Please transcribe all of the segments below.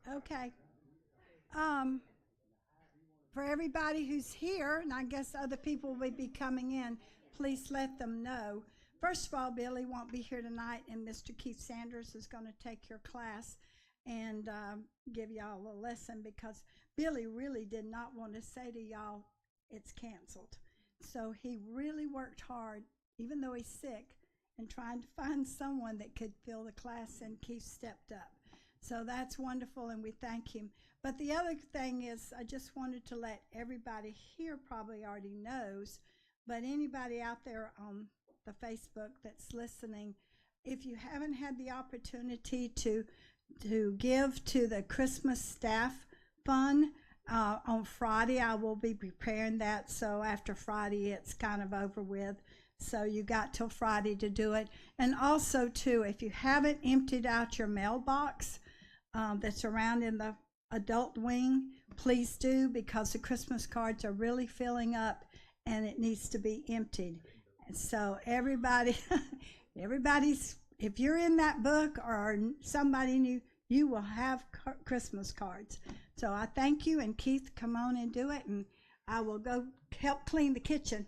Okay. Um, for everybody who's here, and I guess other people will be coming in, please let them know. First of all, Billy won't be here tonight, and Mr. Keith Sanders is going to take your class and give y'all a lesson because Billy really did not want to say to y'all it's canceled. So he really worked hard, even though he's sick, and trying to find someone that could fill the class, and Keith stepped up. So that's wonderful, and we thank him. But the other thing is, I just wanted to let everybody here probably already knows, but anybody out there on the Facebook that's listening, if you haven't had the opportunity to give to the Christmas Staff Fund, on Friday I will be preparing that, so after Friday it's kind of over with. So you got till Friday to do it. And also, too, if you haven't emptied out your mailbox that's around in the adult wing, please do, because the Christmas cards are really filling up and it needs to be emptied. And so everybody, if you're in that book or somebody new, you will have Christmas cards. So I thank you, and Keith, come on and do it, and I will go help clean the kitchen.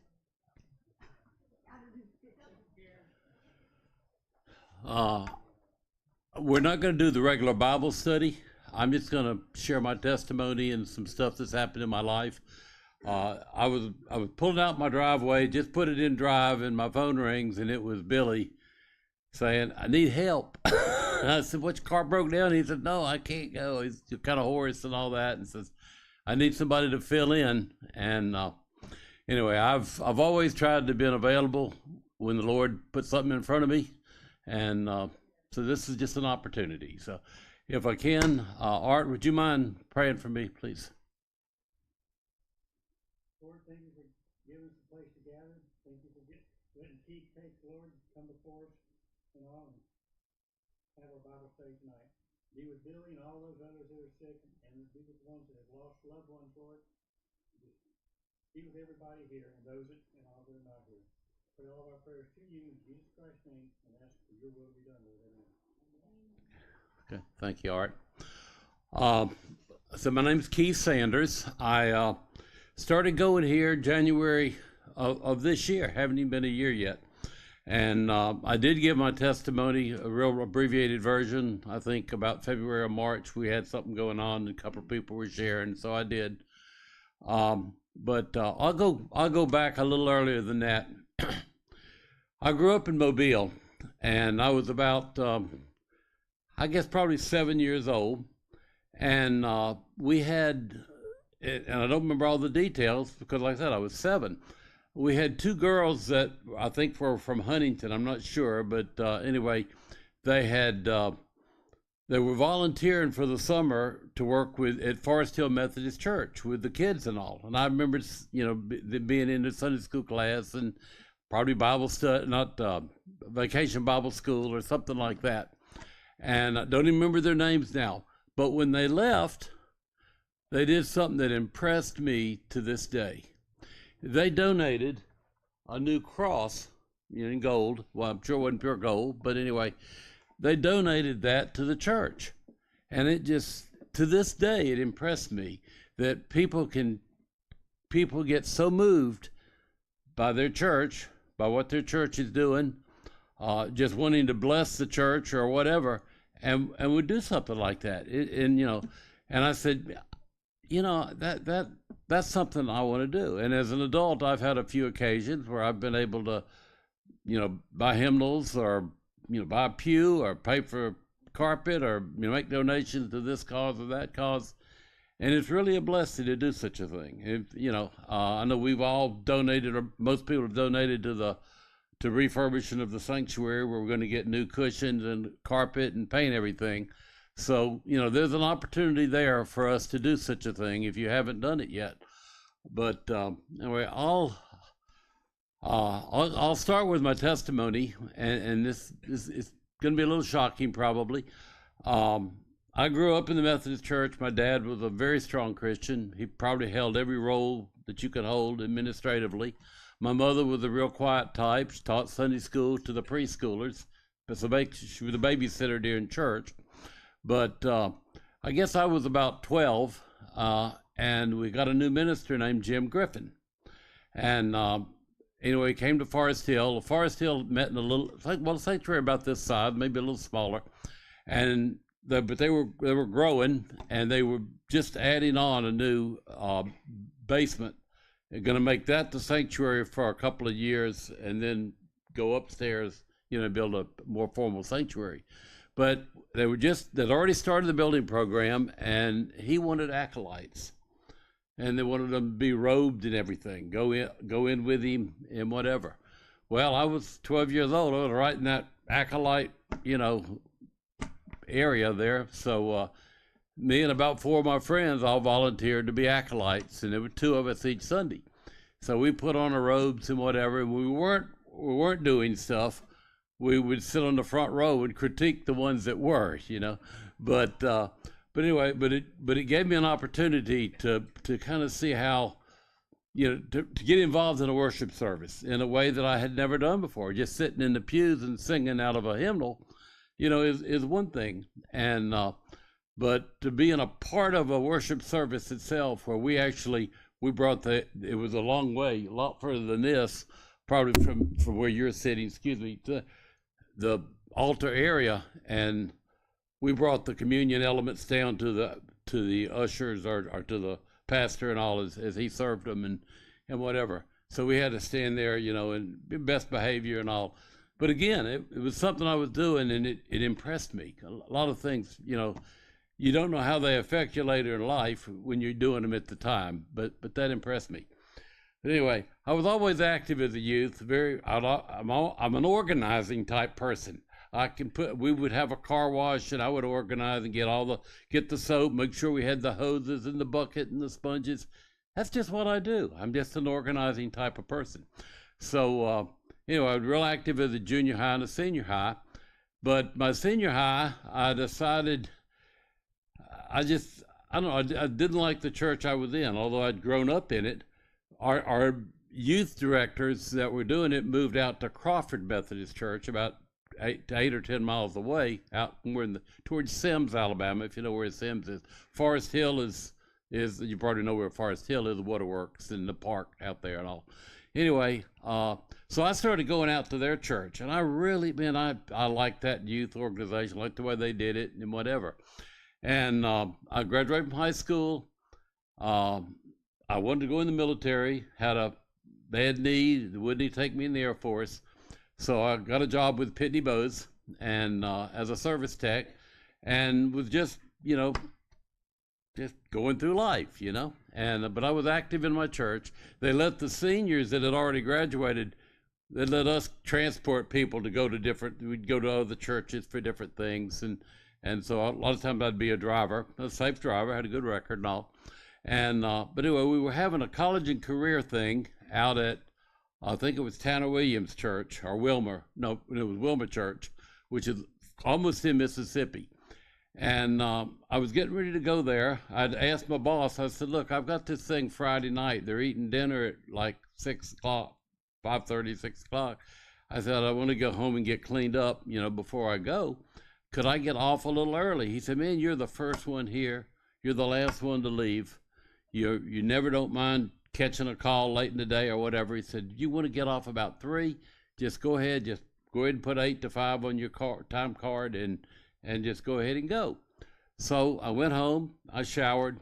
We're not going to do the regular Bible study. I'm just going to share my testimony and some stuff that's happened in my life. I was pulling out my driveway, just put it in drive, and my phone rings, and it was Billy saying, "I need help." I said, "What's your car broke down?" He said, "No, I can't go." He's kind of hoarse and all that, and says, "I need somebody to fill in." And anyway, I've always tried to be available when the Lord put something in front of me, and so this is just an opportunity. So if I can, Art, would you mind praying for me, please? Lord, thank you for giving us a place to gather. Thank you for letting Keith take, Lord, come before us and all, and have our Bible study tonight. Be with Billy and all those others that are sick, and be with the ones that have lost loved ones, Lord. Just be with everybody here and those that and all that are not here. Pray all of our prayers to you in Jesus Christ's name, and ask for your will to be done, Lord. Amen. Okay, thank you, Art. So my name's Keith Sanders. I started going here January of this year. Haven't even been a year yet. And I did give my testimony, a real abbreviated version. I think about February or March, we had something going on, and a couple of people were sharing, so I did. But I'll go back a little earlier than that. I grew up in Mobile, and I was about, I guess, probably 7 years old. And we had, and I don't remember all the details because, like I said, I was 7. We had 2 girls that I think were from Huntington. I'm not sure, but anyway, they were volunteering for the summer to work at Forest Hill Methodist Church with the kids and all. And I remember, them being in the Sunday school class and probably Bible study, not vacation Bible school or something like that. And I don't even remember their names now. But when they left, they did something that impressed me to this day. They donated a new cross, in gold. Well, I'm sure it wasn't pure gold, but anyway, they donated that to the church. And it just, to this day, it impressed me that people get so moved by their church, by what their church is doing, just wanting to bless the church or whatever, and would do something like that. And I said, that's something I want to do. And as an adult, I've had a few occasions where I've been able to, buy hymnals or, buy a pew or pay for carpet or make donations to this cause or that cause. And it's really a blessing to do such a thing. I know we've all donated, or most people have donated to refurbishing of the sanctuary, where we're going to get new cushions and carpet and paint everything. So, there's an opportunity there for us to do such a thing if you haven't done it yet. But anyway, I'll start with my testimony, and this is going to be a little shocking probably. I grew up in the Methodist Church. My dad was a very strong Christian. He probably held every role that you could hold administratively. My mother was a real quiet type. She taught Sunday school to the preschoolers. She was a babysitter during church. But I guess I was about 12, and we got a new minister named Jim Griffin. And anyway, he came to Forest Hill. Forest Hill met in a little, well, sanctuary about this size, maybe a little smaller. And but they were growing, and they were just adding on a new basement. They're going to make that the sanctuary for a couple of years, and then go upstairs, build a more formal sanctuary. But they'd already started the building program, and he wanted acolytes, and they wanted them to be robed and everything, go in with him and whatever. Well, I was 12 years old. I was right in that acolyte, area there. So me and about 4 of my friends all volunteered to be acolytes, and there were 2 of us each Sunday. So we put on our robes and whatever, and we weren't doing stuff. We would sit on the front row and critique the ones that were, But anyway, but it gave me an opportunity to kind of see how, to get involved in a worship service in a way that I had never done before. Just sitting in the pews and singing out of a hymnal, is one thing. And but to be in a part of a worship service itself, where we brought it was a long way, a lot further than this, probably from where you're sitting, to the altar area, and we brought the communion elements down to the ushers or to the pastor and all as he served them and whatever. So we had to stand there, and best behavior and all. But again, it was something I was doing, and it impressed me. A lot of things, you don't know how they affect you later in life when you're doing them at the time, but that impressed me. But anyway, I was always active as a youth. I'm an organizing type person. We would have a car wash, and I would organize and get the soap, make sure we had the hoses and the bucket and the sponges. That's just what I do. I'm just an organizing type of person. So, I was real active as a junior high and a senior high. But my senior high, I decided, I don't know, I didn't like the church I was in, although I'd grown up in it. Our youth directors that were doing it moved out to Crawford Methodist Church, about 8 or 10 miles away, out more towards Sims, Alabama, if you know where Sims is. Forest Hill is you probably know where Forest Hill is, the waterworks and the park out there and all. Anyway, so I started going out to their church, and I really, I liked that youth organization, liked the way they did it and whatever. And I graduated from high school. I wanted to go in the military, had a bad knee, wouldn't take me in the Air Force. So I got a job with Pitney Bowes and as a service tech, and was just going through life, And but I was active in my church. They let the seniors that had already graduated, they let us transport people to go to we'd go to other churches for different things, and so a lot of times I'd be a driver, a safe driver, had a good record and all. And but anyway, we were having a college and career thing out at, I think it was Tanner Williams Church, or Wilmer. No, it was Wilmer Church, which is almost in Mississippi. And I was getting ready to go there. I'd asked my boss, I said, look, I've got this thing Friday night. They're eating dinner at like 6 o'clock, 5:30, 6 o'clock. I said, I want to go home and get cleaned up, before I go. Could I get off a little early? He said, man, you're the first one here. You're the last one to leave. You never don't mind catching a call late in the day or whatever. He said, you want to get off about 3? Just go ahead and put 8 to 5 on your time card and just go ahead and go. So I went home, I showered,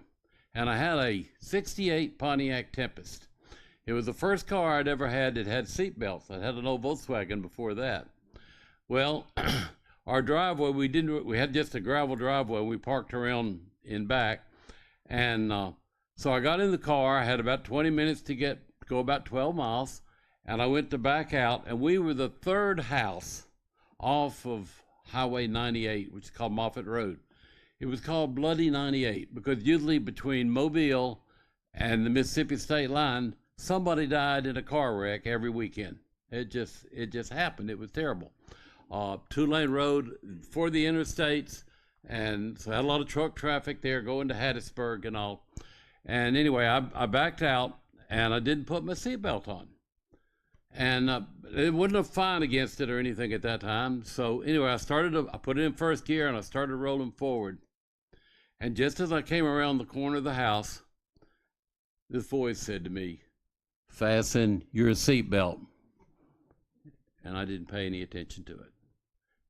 and I had a 68 Pontiac Tempest. It was the first car I'd ever had that had seat belts. I had an old Volkswagen before that. Well, our driveway, we had just a gravel driveway. We parked around in back, and so I got in the car. I had about 20 minutes to go about 12 miles, and I went to back out, and we were the third house off of Highway 98, which is called Moffett Road. It was called Bloody 98 because usually between Mobile and the Mississippi state line, somebody died in a car wreck every weekend. It just happened. It was terrible. 2-lane road for the interstates, and so I had a lot of truck traffic there going to Hattiesburg and all. And anyway, I backed out, and I didn't put my seatbelt on. And it wasn't a fine against it or anything at that time. So anyway, I put it in first gear, and I started rolling forward. And just as I came around the corner of the house, this voice said to me, "Fasten your seatbelt." And I didn't pay any attention to it.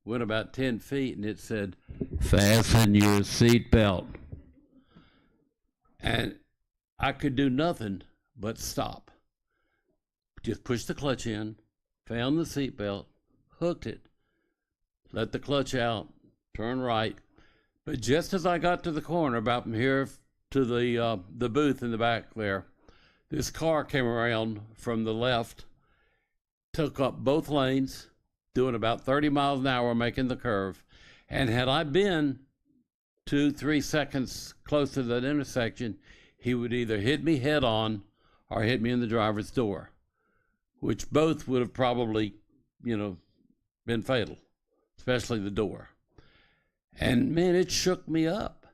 Went about 10 feet and it said, "Fasten your seatbelt." And I could do nothing but stop. Just pushed the clutch in, found the seatbelt, hooked it, let the clutch out, turn right. But just as I got to the corner, about from here to the booth in the back there, this car came around from the left, took up both lanes, doing about 30 miles an hour, making the curve. And had I been 2-3 seconds close to that intersection, he would either hit me head on or hit me in the driver's door, which both would have probably, been fatal, especially the door. And man, it shook me up.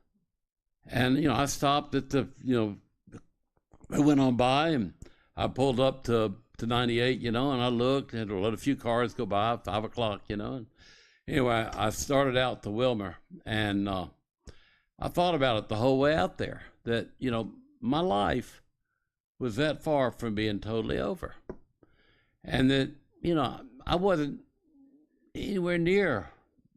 And, I stopped at I went on by and I pulled up to 98, and I looked and let a few cars go by, 5 o'clock, and anyway, I started out to Wilmer, and I thought about it the whole way out there, that, my life was that far from being totally over. And that, I wasn't anywhere near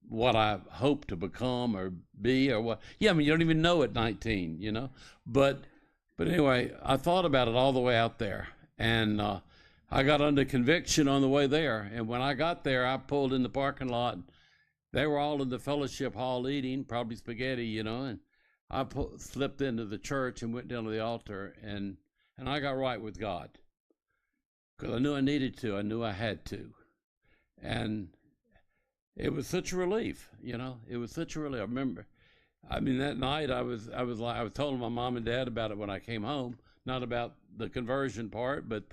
what I hoped to become or be or what. Yeah, you don't even know at 19, But anyway, I thought about it all the way out there. And I got under conviction on the way there. And when I got there, I pulled in the parking lot. They were all in the fellowship hall eating, probably spaghetti, and I slipped into the church and went down to the altar, and I got right with God. Because I knew I needed to. I knew I had to. And it was such a relief, It was such a relief. I remember, that night I was telling my mom and dad about it when I came home. Not about the conversion part, but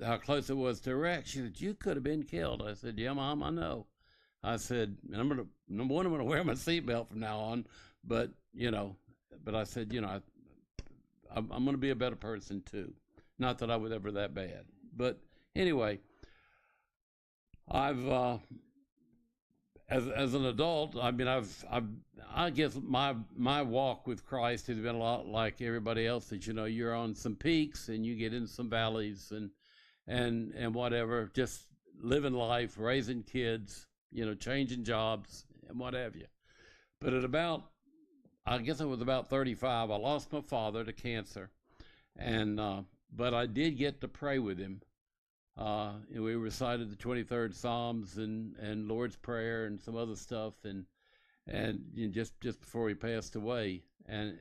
how close it was to a wreck. She said, "You could have been killed." I said, "Yeah, Mom, I know." I said, "I'm gonna wear my seatbelt from now on." But I said, I'm gonna be a better person too. Not that I was ever that bad, but anyway, I've as an adult, I guess my walk with Christ has been a lot like everybody else. That you're on some peaks and you get in some valleys and whatever, just living life, raising kids, changing jobs and what have you. But I guess I was about 35. I lost my father to cancer, and but I did get to pray with him. And we recited the 23rd Psalms and Lord's Prayer and some other stuff, and just before he passed away, and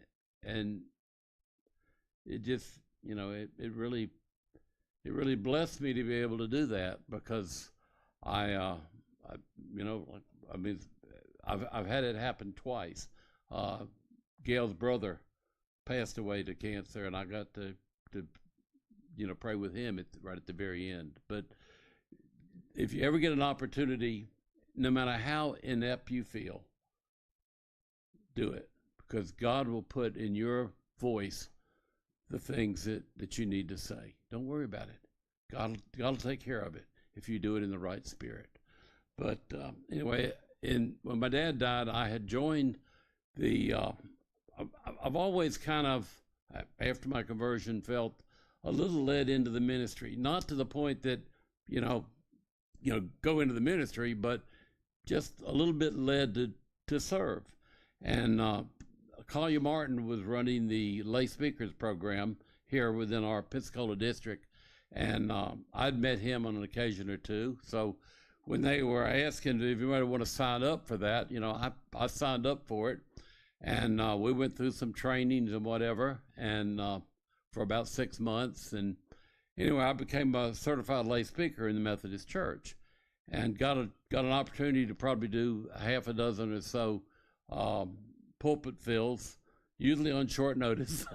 it just it really blessed me to be able to do that, because I've had it happen twice. Gail's brother passed away to cancer, and I got to pray with him right at the very end. But if you ever get an opportunity, no matter how inept you feel, do it, because God will put in your voice the things that you need to say. Don't worry about it. God will take care of it if you do it in the right spirit. But anyway, when my dad died, I had joined I've always kind of, after my conversion, felt a little led into the ministry, not to the point that, go into the ministry, but just a little bit led to serve. And Collier Martin was running the lay speakers program here within our Pensacola district, and I'd met him on an occasion or two. So when they were asking if anybody want to sign up for that, I signed up for it, and we went through some trainings and whatever, and for about 6 months. And anyway, I became a certified lay speaker in the Methodist Church, and got an opportunity to probably do half a dozen or so pulpit fills, usually on short notice.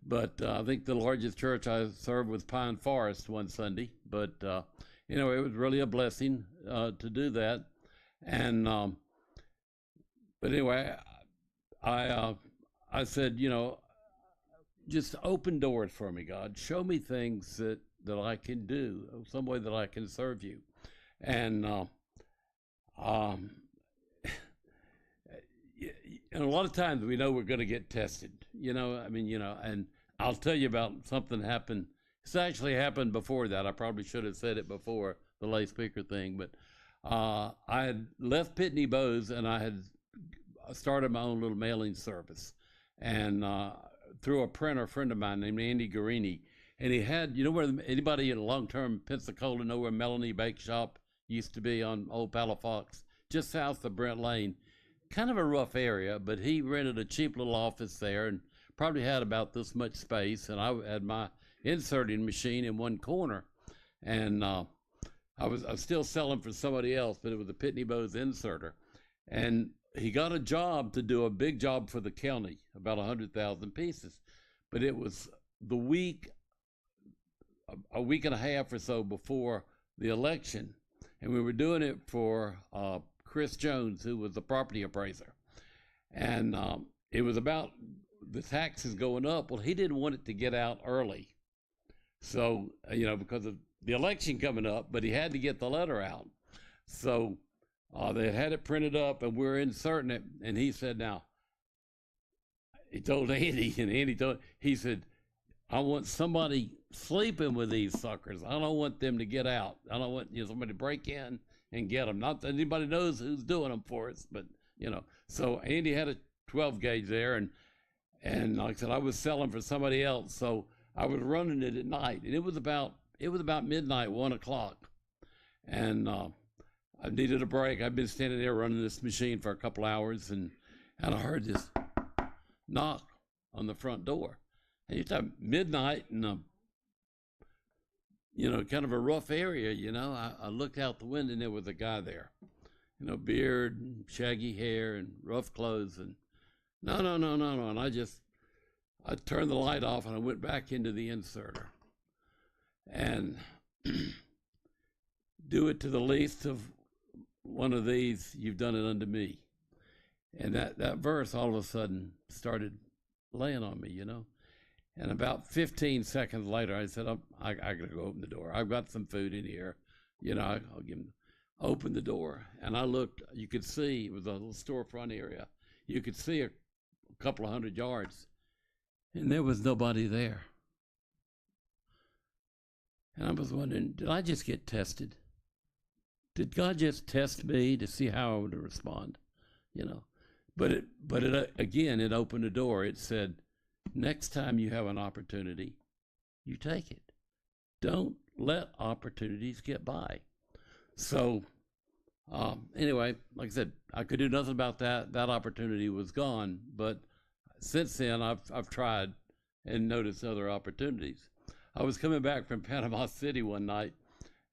But I think the largest church I served was Pine Forest one Sunday. But it was really a blessing to do that. And but anyway, I said, just open doors for me, God. Show me things that I can do, some way that I can serve you. And and a lot of times we know we're going to get tested, and I'll tell you about something happened. It's actually happened before that. I probably should have said it before the lay speaker thing, but I had left Pitney Bowes and I had started my own little mailing service, and through a printer, a friend of mine named Andy Guarini, and he had, where anybody in long-term Pensacola know where Melanie Bake Shop used to be on Old Palafox, just south of Brent Lane. Kind of a rough area, but he rented a cheap little office there and probably had about this much space, and I had my inserting machine in one corner, and I was still selling for somebody else, but it was a Pitney Bowes inserter, and he got a job to do a big job for the county, about 100,000 pieces, but it was a week and a half or so before the election, and we were doing it for Chris Jones, who was the property appraiser, and it was about the taxes going up. Well, he didn't want it to get out early, so because of the election coming up, but he had to get the letter out. So they had it printed up, and we were inserting it, and he said, now, he told Andy, and he said, I want somebody sleeping with these suckers. I don't want them to get out. I don't want somebody to break in and get them. Not that anybody knows who's doing them for us, but So Andy had a 12 gauge there, and like I said, I was selling for somebody else, so I was running it at night, and it was about midnight, 1 o'clock, and I needed a break. I'd been standing there running this machine for a couple hours, and I heard this knock on the front door, and it's at midnight, and kind of a rough area, I looked out the window, and there was a guy there, beard, and shaggy hair, and rough clothes, and no, and I turned the light off, and I went back into the inserter, and do it to the least of one of these, you've done it unto me. And that verse all of a sudden started laying on me, And about 15 seconds later, I said, I got to go open the door. I've got some food in here. I'll give him, open the door. And I looked, you could see, it was a little storefront area. You could see a couple of 100 yards, and there was nobody there. And I was wondering, did I just get tested? Did God just test me to see how I would respond? But it opened a door. It said, next time you have an opportunity, you take it. Don't let opportunities get by. So anyway, like I said, I could do nothing about that. That opportunity was gone. But since then, I've tried and noticed other opportunities. I was coming back from Panama City one night,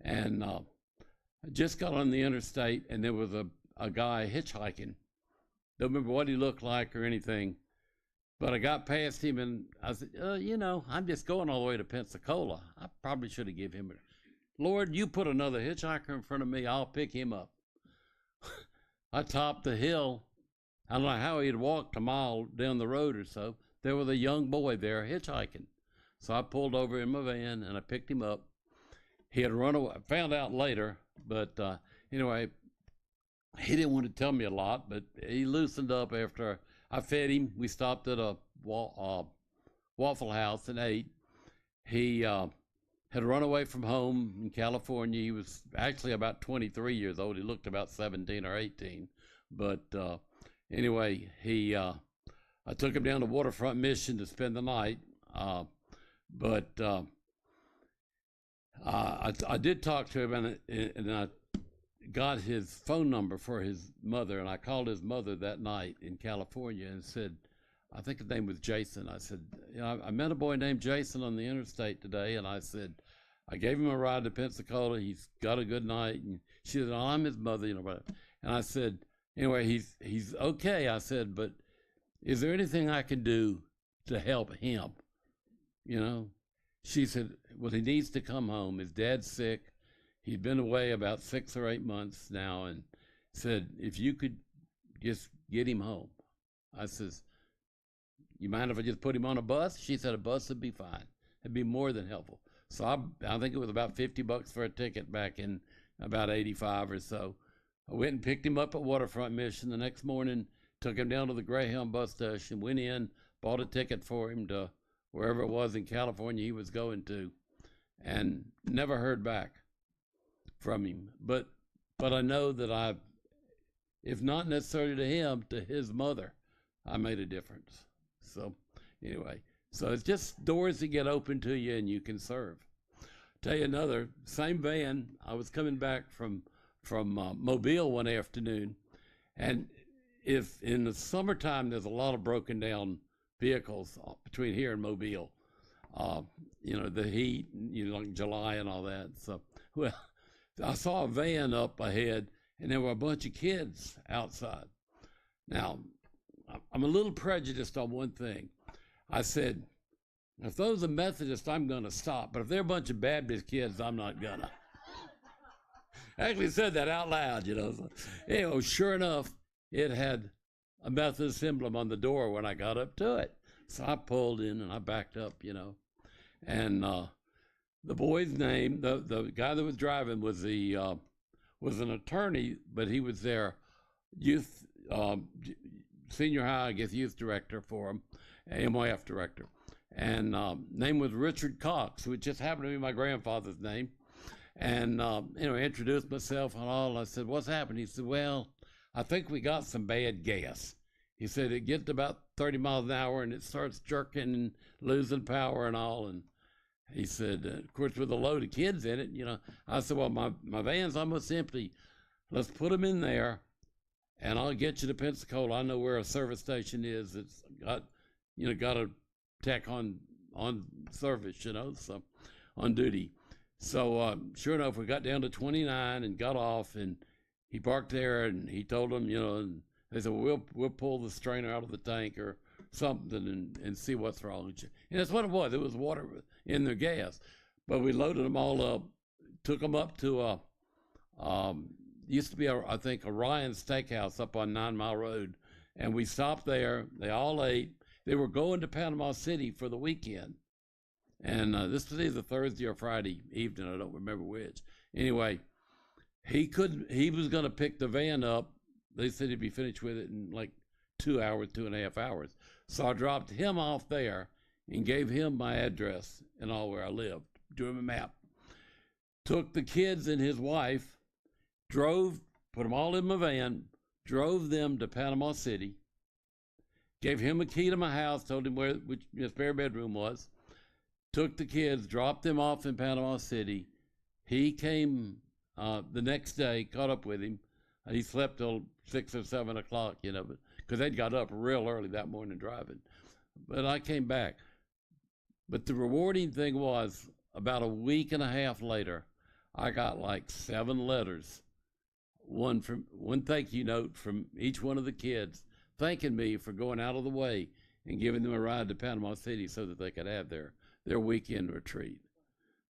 and I just got on the interstate, and there was a guy hitchhiking. Don't remember what he looked like or anything, but I got past him, and I said, I'm just going all the way to Pensacola. I probably should have given him Lord, you put another hitchhiker in front of me, I'll pick him up. I topped the hill. I don't know how he had walked a mile down the road or so. There was a young boy there hitchhiking. So I pulled over in my van, and I picked him up. He had run away. I found out later, but anyway, he didn't want to tell me a lot, but he loosened up after I fed him. We stopped at a Waffle House and ate. He had run away from home in California. He was actually about 23 years old. He looked about 17 or 18. But anyway, I took him down to Waterfront Mission to spend the night. But I did talk to him, and I got his phone number for his mother, and I called his mother that night in California and said, I think his name was Jason. I said, I met a boy named Jason on the interstate today, and I said, I gave him a ride to Pensacola. He's got a good night. And she said, I'm his mother, And I said, anyway, he's okay. I said, but is there anything I can do to help him? She said, well, he needs to come home. His dad's sick. He'd been away about 6 or 8 months now, and said, if you could just get him home. I says, you mind if I just put him on a bus? She said, a bus would be fine. It'd be more than helpful. So I think it was about $50 for a ticket back in about 85 or so. I went and picked him up at Waterfront Mission the next morning, took him down to the Greyhound bus station, went in, bought a ticket for him to wherever it was in California he was going to, and never heard back from him. But I know that if not necessarily to him, to his mother, I made a difference. So anyway, so it's just doors that get open to you and you can serve. Tell you another, same van, I was coming back from Mobile one afternoon, and if in the summertime there's a lot of broken down vehicles between here and Mobile, the heat, like July and all that. So, well, I saw a van up ahead, and there were a bunch of kids outside. Now, I'm a little prejudiced on one thing. I said, if those are Methodists, I'm going to stop. But if they're a bunch of Baptist kids, I'm not going to. I actually said that out loud, So, sure enough, it had a Methodist emblem on the door when I got up to it. So I pulled in and I backed up, And the boy's name, the guy that was driving was an attorney, but he was their youth, senior high, I guess, youth director for him, MYF director. And name was Richard Cox, which just happened to be my grandfather's name. And, I introduced myself and all. I said, what's happened? He said, well, I think we got some bad gas. He said it gets to about 30 miles an hour and it starts jerking and losing power and all. And he said, of course, with a load of kids in it, I said, well, my van's almost empty. Let's put them in there and I'll get you to Pensacola. I know where a service station is. It's got a tech on service, so on duty. So sure enough, we got down to 29 and got off, and he parked there, and he told them, and they said, well, we'll pull the strainer out of the tank or something and see what's wrong with you. And that's what it was. It was water in their gas. But we loaded them all up, took them up to used to be, I think, Orion Steakhouse up on 9 Mile Road. And we stopped there. They all ate. They were going to Panama City for the weekend. And this was either Thursday or Friday evening. I don't remember which. Anyway, he was going to pick the van up. They said he'd be finished with it in like 2.5 hours. So I dropped him off there and gave him my address and all where I lived, drew him a map. Took the kids and his wife, drove, put them all in my van, drove them to Panama City, gave him a key to my house, told him which the spare bedroom was, took the kids, dropped them off in Panama City. He came the next day, caught up with him. He slept till 6 or 7 o'clock, because they'd got up real early that morning driving. But I came back. But the rewarding thing was, about a week and a half later, I got like 7 letters, one thank you note from each one of the kids, thanking me for going out of the way and giving them a ride to Panama City so that they could have their weekend retreat.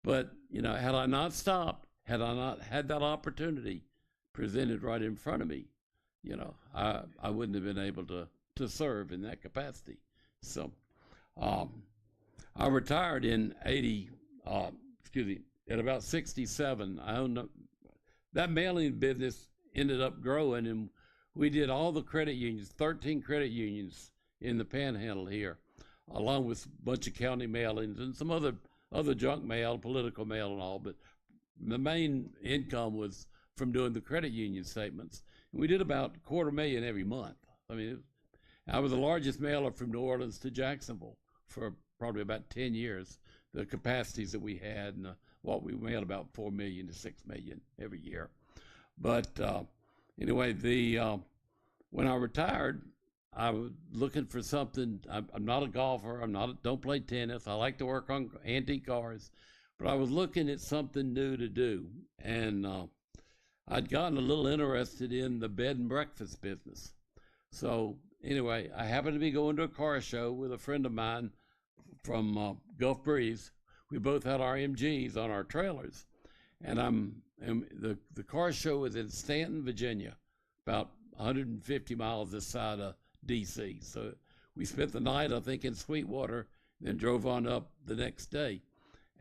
But, had I not stopped, had I not had that opportunity presented right in front of me, I wouldn't have been able to serve in that capacity. So I retired in at about 67. I owned that mailing business ended up growing, and we did all the credit unions, 13 credit unions in the Panhandle here, along with a bunch of county mailings and some other junk mail, political mail and all. But the main income was from doing the credit union statements. And we did about $250,000 every month. I mean, I was the largest mailer from New Orleans to Jacksonville for probably about 10 years. The capacities that we had, and what we mailed about 4 million to 6 million every year. But anyway, when I retired, I was looking for something. I'm not a golfer. Don't play tennis. I like to work on antique cars, but I was looking at something new to do, and I'd gotten a little interested in the bed and breakfast business. So anyway, I happened to be going to a car show with a friend of mine from Gulf Breeze. We both had our MGs on our trailers, and the car show was in Stanton, Virginia, about 150 miles this side of DC. So we spent the night, I think, in Sweetwater, then drove on up the next day.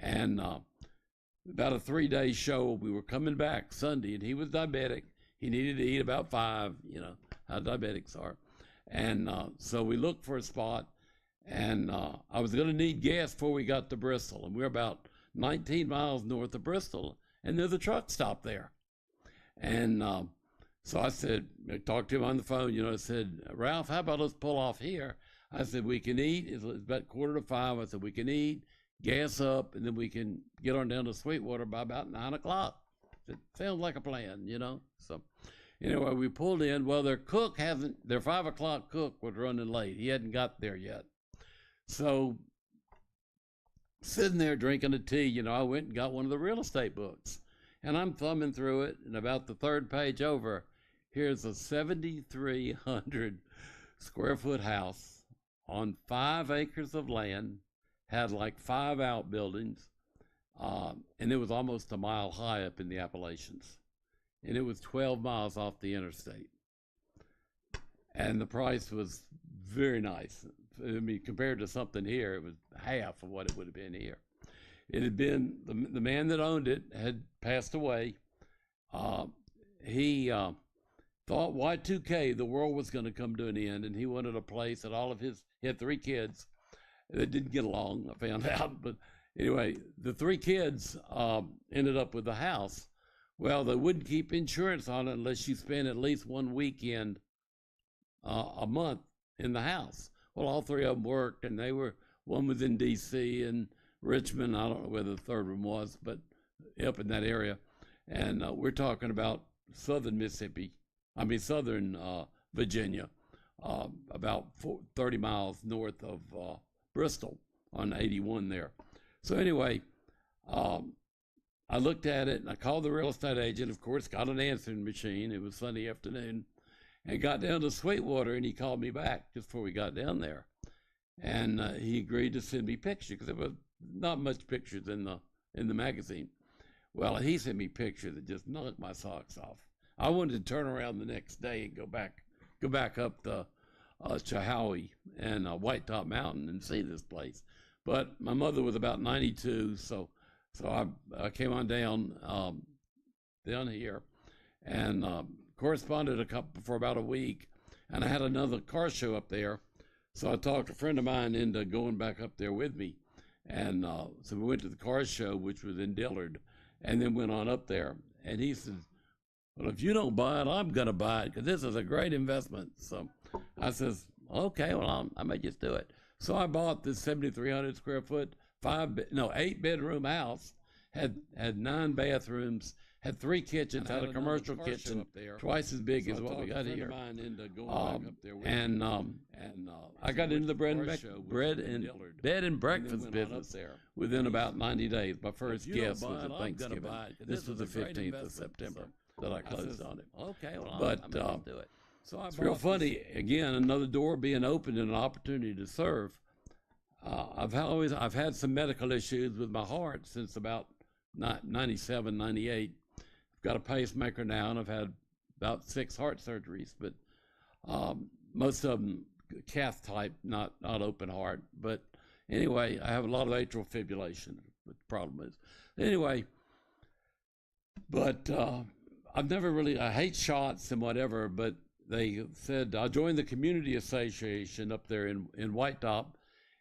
And about a 3-day show, we were coming back Sunday, and he was diabetic. He needed to eat about 5, how diabetics are. And so we looked for a spot, and I was going to need gas before we got to Bristol. And we're about 19 miles north of Bristol, and there's a truck stop there. And so I said, I talked to him on the phone, I said, Ralph, how about us pull off here? I said, we can eat. It's about 4:45. I said, we can eat, gas up, and then we can get on down to Sweetwater by about 9 o'clock. It sounds like a plan, So anyway, we pulled in. Well, their 5 o'clock cook was running late. He hadn't got there yet. So sitting there drinking a tea, I went and got one of the real estate books. And I'm thumbing through it, and about the third page over, here's a 7,300 square foot house on 5 acres of land, had like 5 outbuildings, and it was almost a mile high up in the Appalachians. And it was 12 miles off the interstate. And the price was very nice. I mean, compared to something here, it was half of what it would have been here. It had been, the man that owned it had passed away. He thought Y2K, the world was going to come to an end, and he wanted a place that he had 3 kids that didn't get along, I found out. But anyway, the 3 kids ended up with the house. Well, they wouldn't keep insurance on it unless you spent at least 1 weekend a month in the house. Well, all 3 of them worked, and one was in D.C. and Richmond. I don't know where the third one was, but up in that area. And we're talking about southern Virginia, about 30 miles north of Bristol on 81 there. So anyway, I looked at it, and I called the real estate agent, of course, got an answering machine. It was Sunday afternoon, and got down to Sweetwater, and he called me back just before we got down there. And he agreed to send me pictures, because there was not much pictures in the magazine. Well, he sent me pictures that just knocked my socks off. I wanted to turn around the next day and go back up the Chahowie and White Top Mountain and see this place. But my mother was about 92, so I came on down here and corresponded for about a week. And I had another car show up there, so I talked a friend of mine into going back up there with me. And so we went to the car show, which was in Dillard, and then went on up there. And he says, well, if you don't buy it, I'm going to buy it, because this is a great investment. So I says, okay, well, I may just do it. So I bought this 7,300 square foot, 8-bedroom house, had 9 bathrooms, had 3 kitchens, had a commercial kitchen up there, twice as big as what we got here. I got into the bed and breakfast business there within about 90 days. My first guest was at Thanksgiving. This was the 15th of September that I closed on it. Okay, well, but do it. So it's real funny. Again, another door being opened and an opportunity to serve. I've had some medical issues with my heart since about 97, 98. I've got a pacemaker now, and I've had about 6 heart surgeries, but most of them cath type, not open heart. But anyway, I have a lot of atrial fibrillation. What the problem is, anyway. But I hate shots and whatever. But they said I joined the community association up there in White Top,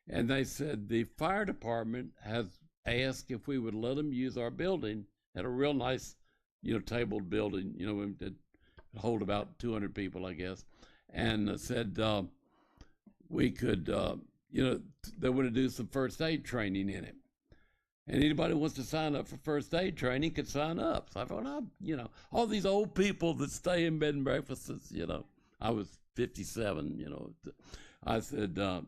and they said the fire department has asked if we would let them use our building. Had a real nice, tabled building, that hold about 200 people, I guess, and said we could, they want to do some first aid training in it. And anybody who wants to sign up for first aid training could sign up. So I thought, all these old people that stay in bed and breakfasts, I was 57, I said, I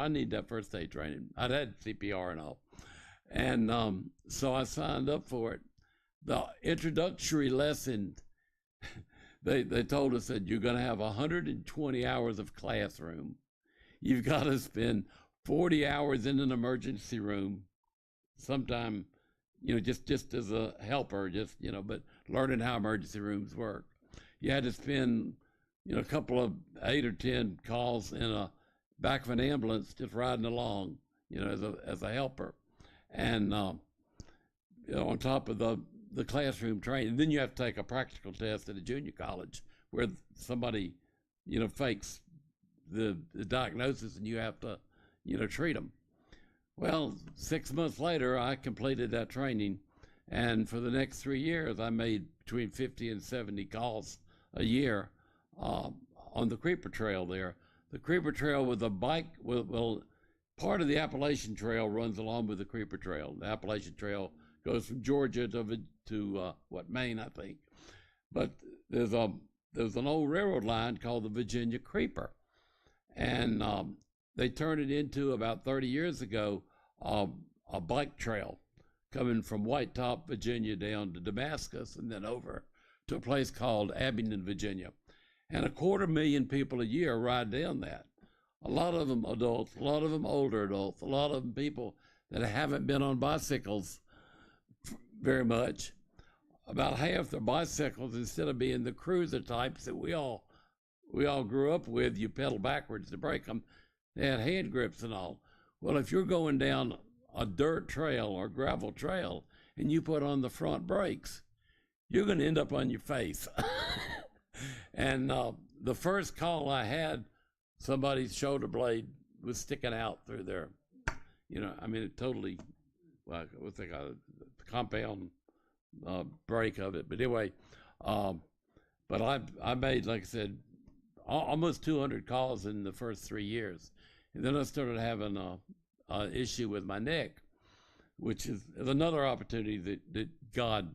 need that first aid training. I'd had CPR and all. And so I signed up for it. The introductory lesson, they told us that you're going to have 120 hours of classroom. You've got to spend 40 hours in an emergency room, sometime, just as a helper, but learning how emergency rooms work. You had to spend, a couple of 8 or 10 calls in a back of an ambulance, just riding along, as a helper. And on top of the classroom training, then you have to take a practical test at a junior college where somebody, fakes the diagnosis, and you have to, treat them. Well, 6 months later, I completed that training, and for the next 3 years, I made between 50 and 70 calls a year on the Creeper Trail there. The Creeper Trail with a bike, well, part of the Appalachian Trail runs along with the Creeper Trail. The Appalachian Trail goes from Georgia to Maine, I think. But there's an old railroad line called the Virginia Creeper, and they turned it into, about 30 years ago, a bike trail coming from White Top, Virginia, down to Damascus, and then over to a place called Abingdon, Virginia. And 250,000 people a year ride down that. A lot of them adults, a lot of them older adults, a lot of them people that haven't been on bicycles very much. About half their bicycles, instead of being the cruiser types that we all grew up with, you pedal backwards to brake them, they had hand grips and all. Well, if you're going down a dirt trail or gravel trail and you put on the front brakes, you're going to end up on your face. And the first call I had, somebody's shoulder blade was sticking out through there. It totally, well, what's they call it, the compound break of it. But anyway, but I made, like I said, almost 200 calls in the first 3 years. And then I started having an issue with my neck, which is another opportunity that God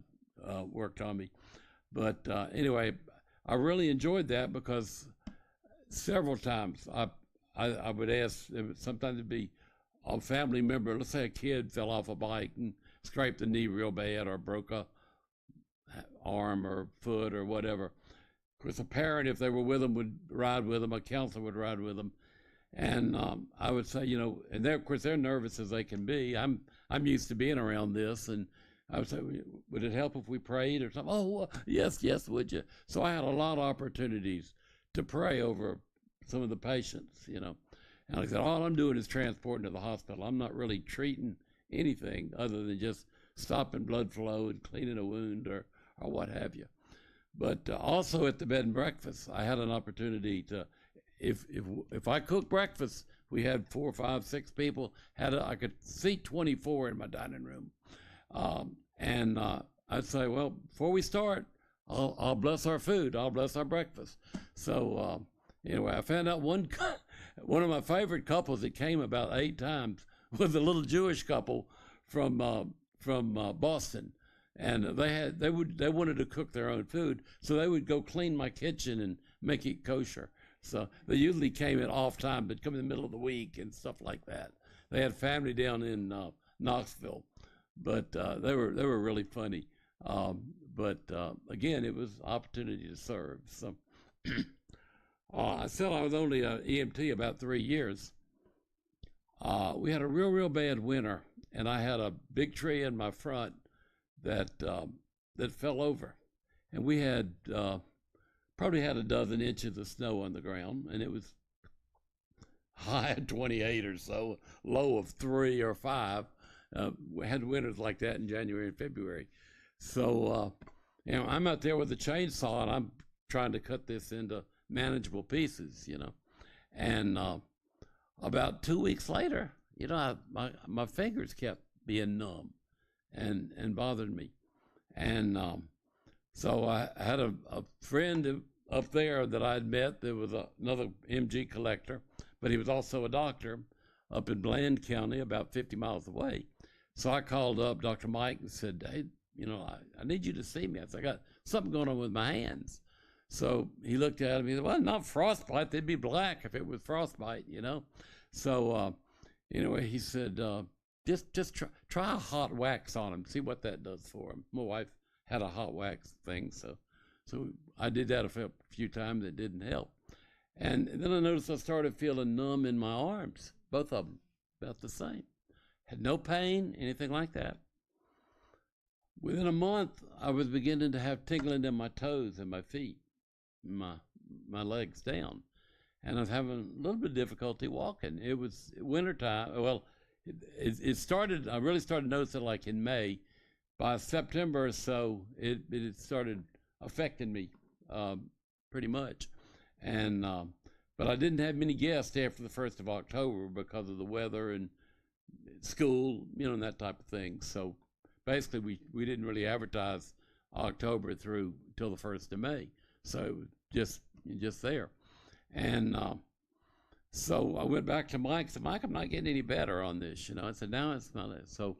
worked on me. But anyway, I really enjoyed that, because several times I would ask, sometimes it'd be a family member, let's say a kid fell off a bike and scraped the knee real bad, or broke a arm or foot or whatever. Of course, a parent, if they were with them, would ride with them. A counselor would ride with them. And I would say, and of course, they're nervous as they can be. I'm used to being around this, and I would say, would it help if we prayed or something? Oh, yes, would you? So I had a lot of opportunities to pray over some of the patients, And like I said, all I'm doing is transporting to the hospital. I'm not really treating anything other than just stopping blood flow and cleaning a wound or what have you. But also at the bed and breakfast, I had an opportunity to, if I cooked breakfast, we had 4, 5, 6 people. I could seat 24 in my dining room. And I'd say, well, before we start, I'll bless our food. I'll bless our breakfast. So anyway, I found out one of my favorite couples that came about 8 times was a little Jewish couple from Boston, and they wanted to cook their own food, so they would go clean my kitchen and make it kosher. So they usually came at off time, but come in the middle of the week and stuff like that. They had family down in Knoxville. But they were really funny. But again, it was opportunity to serve. So I said I was only an EMT about 3 years. We had a real bad winter, and I had a big tree in my front that fell over, and we had probably had a dozen inches of snow on the ground, and it was high at 28 or so, low of 3 or 5. We had winters like that in January and February. So, I'm out there with a chainsaw, and I'm trying to cut this into manageable pieces, And about 2 weeks later, my fingers kept being numb and bothered me. And so I had a friend up there that I'd met. There was another MG collector, but he was also a doctor up in Bland County, about 50 miles away. So I called up Dr. Mike and said, hey, I need you to see me. I said, I got something going on with my hands. So he looked at me and said, well, not frostbite. They'd be black if it was frostbite, So anyway, he said, just try a hot wax on them, see what that does for them. My wife had a hot wax thing, so I did that a few times. It didn't help. And then I noticed I started feeling numb in my arms, both of them, about the same. Had no pain, anything like that. Within a month, I was beginning to have tingling in my toes and my feet, my legs down. And I was having a little bit of difficulty walking. It was wintertime. Well, it started, I really started noticing like in May. By September or so, it started affecting me pretty much. And but I didn't have many guests after the 1st of October because of the weather and school, and that type of thing. So basically, we didn't really advertise October through till the 1st of May. So it was just there. And so I went back to Mike. Said, Mike, I'm not getting any better on this. I said, now it's not it. So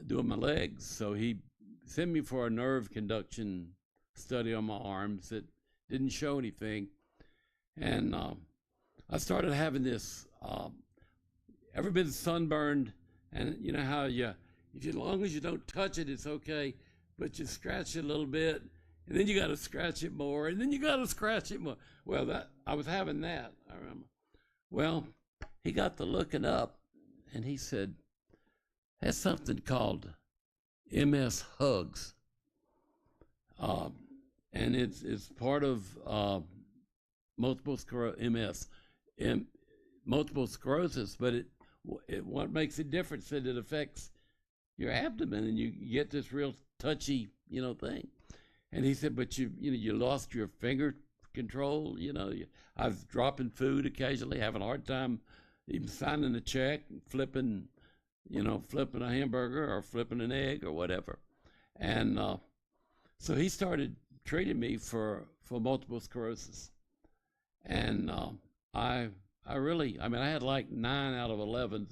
doing my legs. So he sent me for a nerve conduction study on my arms that didn't show anything. And I started having this, ever been sunburned? And you know how as long as you don't touch it, it's okay, but you scratch it a little bit, and then you got to scratch it more, and then you got to scratch it more. Well, I was having that, I remember. Well, he got to looking up, and he said, that's something called MS Hugs. And it's part of multiple sclerosis, but what makes it different is that it affects your abdomen, and you get this real touchy, thing. And he said, but you lost your finger control. I was dropping food occasionally, having a hard time even signing a check, flipping a hamburger or flipping an egg or whatever. And so he started treating me for multiple sclerosis. And I had like 9 out of 11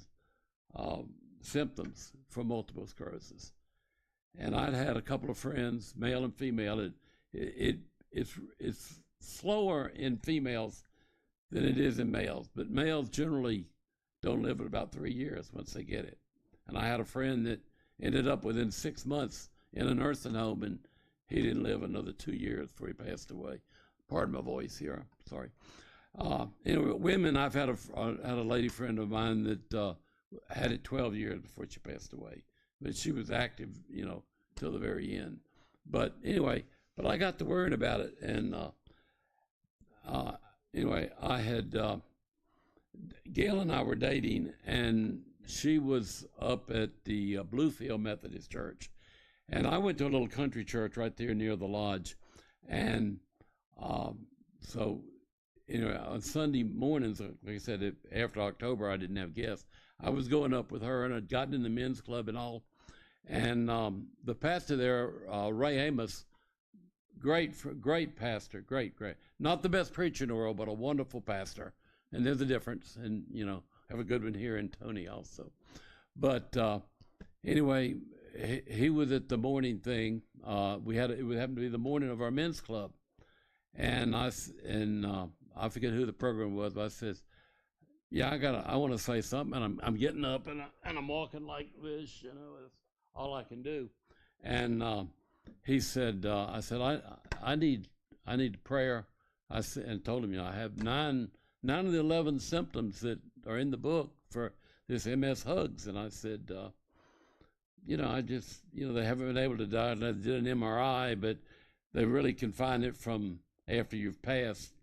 symptoms for multiple sclerosis. And I'd had a couple of friends, male and female. It's slower in females than it is in males, but males generally don't live at about 3 years once they get it. And I had a friend that ended up within 6 months in a nursing home, and he didn't live another 2 years before he passed away. Pardon my voice here, sorry. Anyway, women, I've had a lady friend of mine that had it 12 years before she passed away. But she was active, till the very end. But anyway, I got to worrying about it. And anyway, I had, Gail and I were dating, and she was up at the Bluefield Methodist Church. And I went to a little country church right there near the lodge. And so, on Sunday mornings, like I said, after October, I didn't have guests. I was going up with her, and I'd gotten in the men's club and all. And the pastor there, Ray Amos, great pastor, great. Not the best preacher in the world, but a wonderful pastor. And there's a difference. And, have a good one here in Tony also. But anyway, he was at the morning thing. It happened to be the morning of our men's club. And I forget who the program was, but I says, yeah, I want to say something, and I'm getting up and I'm walking like this, that's all I can do. And he said, I said, I need prayer. I said, and told him, I have nine of the 11 symptoms that are in the book for this MS Hugs. And I said, I just, they haven't been able to diagnose. I did an MRI, but they really can find it from after you've passed.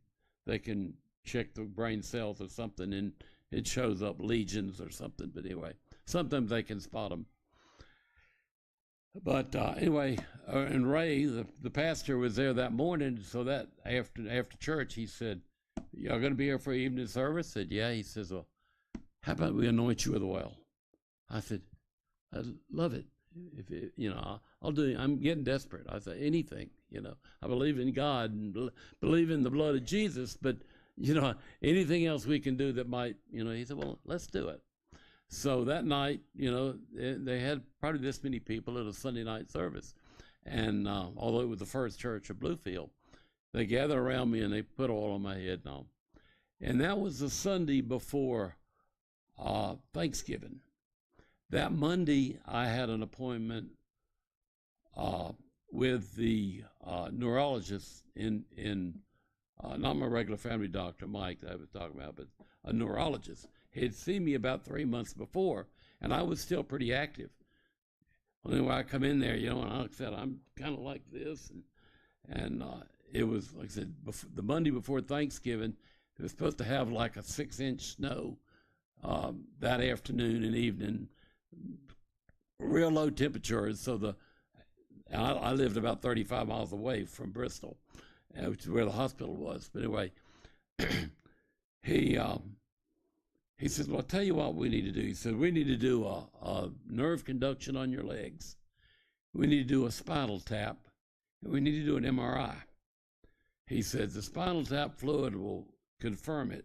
They can check the brain cells or something, and it shows up lesions or something. But anyway, sometimes they can spot them. But anyway, and Ray, the pastor, was there that morning. So that after church, he said, "Y'all going to be here for evening service?" I said, "Yeah." He says, "Well, how about we anoint you with oil?" I said, "I love it. If it, I'll do. I'm getting desperate." I said, "Anything, I believe in God and believe in the blood of Jesus, but anything else we can do that might, He said, "Well, let's do it." So that night, they had probably this many people at a Sunday night service, and although it was the first church of Bluefield, they gathered around me and they put oil on my head and all. And that was the Sunday before Thanksgiving. That Monday, I had an appointment with the neurologist in not my regular family doctor, Mike, that I was talking about, but a neurologist. He had seen me about 3 months before, and I was still pretty active. Well, anyway, I come in there, and like I said, I'm kind of like this, and it was, like I said, the Monday before Thanksgiving. It was supposed to have like a 6-inch snow that afternoon and evening, real low temperatures. So I lived about 35 miles away from Bristol, which is where the hospital was. But anyway, he he says, well, I'll tell you what we need to do. He said, we need to do a nerve conduction on your legs. We need to do a spinal tap, and we need to do an MRI. He said, the spinal tap fluid will confirm it.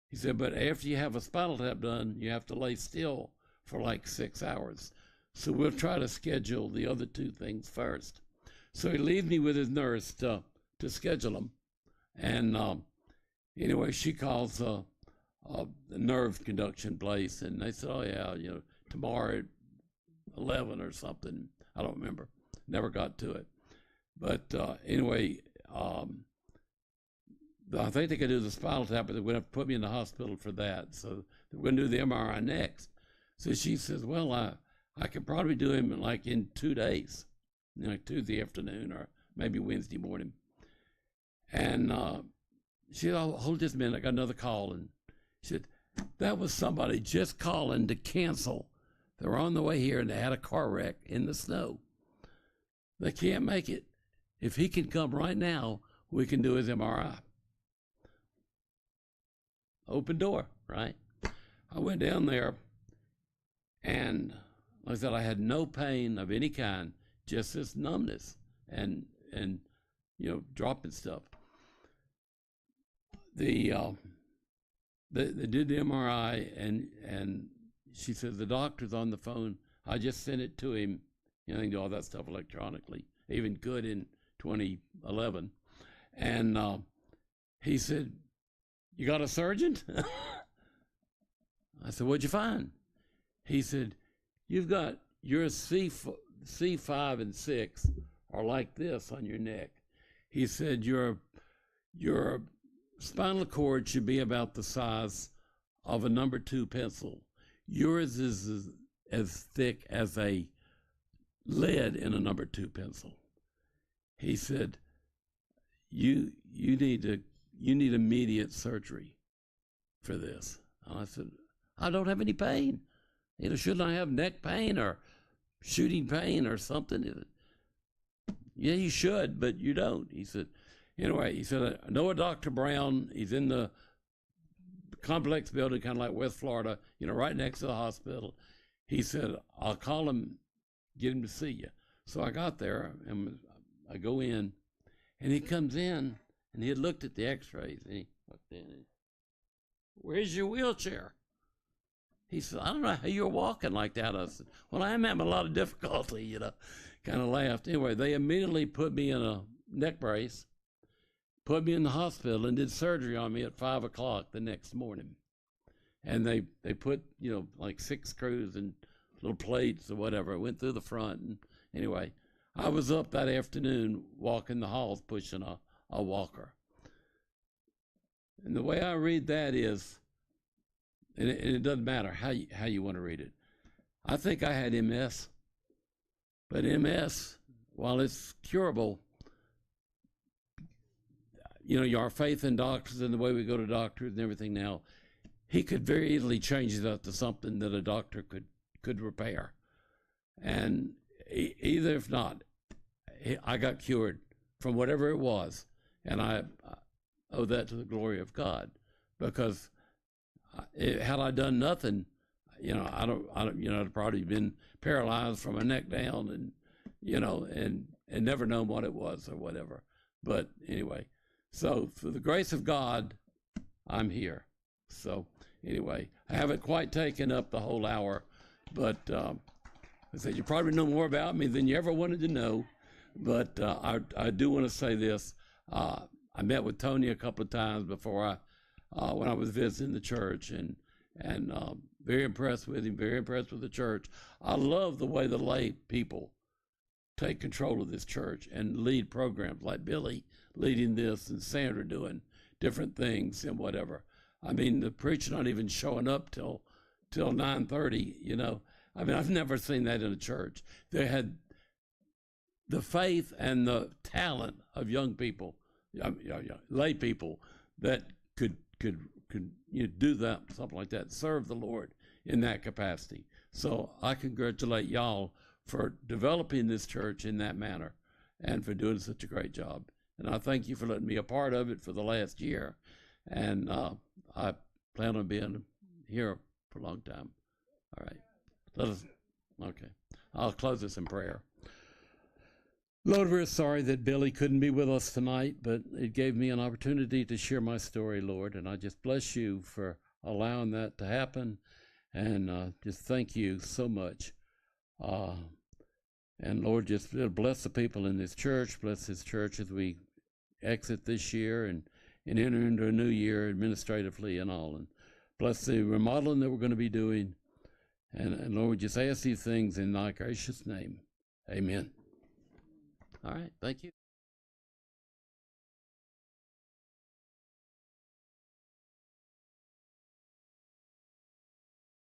He said, but after you have a spinal tap done, you have to lay still for like 6 hours. So we'll try to schedule the other two things first. So he leaves me with his nurse to schedule them. And anyway, she calls the nerve conduction place, and they said, oh, yeah, tomorrow at 11 or something. I don't remember. Never got to it. But anyway, I think they could do the spinal tap, but they're going to have to put me in the hospital for that. So they're going to do the MRI next. So she says, well, I could probably do him like in 2 days, like Tuesday afternoon or maybe Wednesday morning. And she said, oh, hold just a minute, I got another call. And she said, that was somebody just calling to cancel. They were on the way here and they had a car wreck in the snow. They can't make it. If he can come right now, we can do his MRI. Open door, right? I went down there, and like I said, I had no pain of any kind, just this numbness and dropping stuff. They did the MRI, and she said, the doctor's on the phone. I just sent it to him. They can do all that stuff electronically, even good in 2011. And he said, you got a surgeon? I said, what'd you find? He said, you've got your C5 and 6 are like this on your neck. He said, your spinal cord should be about the size of a number 2 pencil. Yours is as thick as a lead in a number 2 pencil. He said, you need immediate surgery for this. And I said, I don't have any pain. Shouldn't I have neck pain or shooting pain or something? Yeah, you should, but you don't. He said, anyway, I know a Dr. Brown. He's in the complex building, kind of like West Florida, right next to the hospital. He said, I'll call him, get him to see you. So I got there, and I go in, and he comes in, and he had looked at the x-rays, and he looked in, and, where's your wheelchair? He said, I don't know how you're walking like that. I said, well, I am having a lot of difficulty, kind of laughed. Anyway, they immediately put me in a neck brace, put me in the hospital, and did surgery on me at 5 o'clock the next morning. And they put, like 6 screws and little plates or whatever. It went through the front. And anyway, I was up that afternoon walking the halls pushing a walker. And the way I read that is, and it doesn't matter how you want to read it. I think I had MS, but MS, while it's curable, our faith in doctors and the way we go to doctors and everything now, he could very easily change that to something that a doctor could repair. And either if not, I got cured from whatever it was, and I owe that to the glory of God, because had I done nothing, I'd probably been paralyzed from my neck down, and never known what it was or whatever. But anyway, so through the grace of God, I'm here. So anyway, I haven't quite taken up the whole hour, but I said you probably know more about me than you ever wanted to know. But I do want to say this. I met with Tony a couple of times before when I was visiting the church, and very impressed with him, very impressed with the church. I love the way the lay people take control of this church and lead programs, like Billy leading this and Sandra doing different things and whatever. I mean, the preacher not even showing up till 9:30. I've never seen that in a church. They had the faith and the talent of young people, lay people that could do that, something like that, serve the Lord in that capacity. So I congratulate y'all for developing this church in that manner and for doing such a great job. And I thank you for letting me a part of it for the last year. and I plan on being here for a long time. All right. Okay. I'll close this in prayer. Lord, we're sorry that Billy couldn't be with us tonight, but it gave me an opportunity to share my story, Lord, and I just bless you for allowing that to happen, and just thank you so much. And Lord, just bless the people in this church, bless this church as we exit this year and enter into a new year administratively and all, and bless the remodeling that we're going to be doing. And Lord, just ask these things in thy gracious name. Amen. All right. Thank you.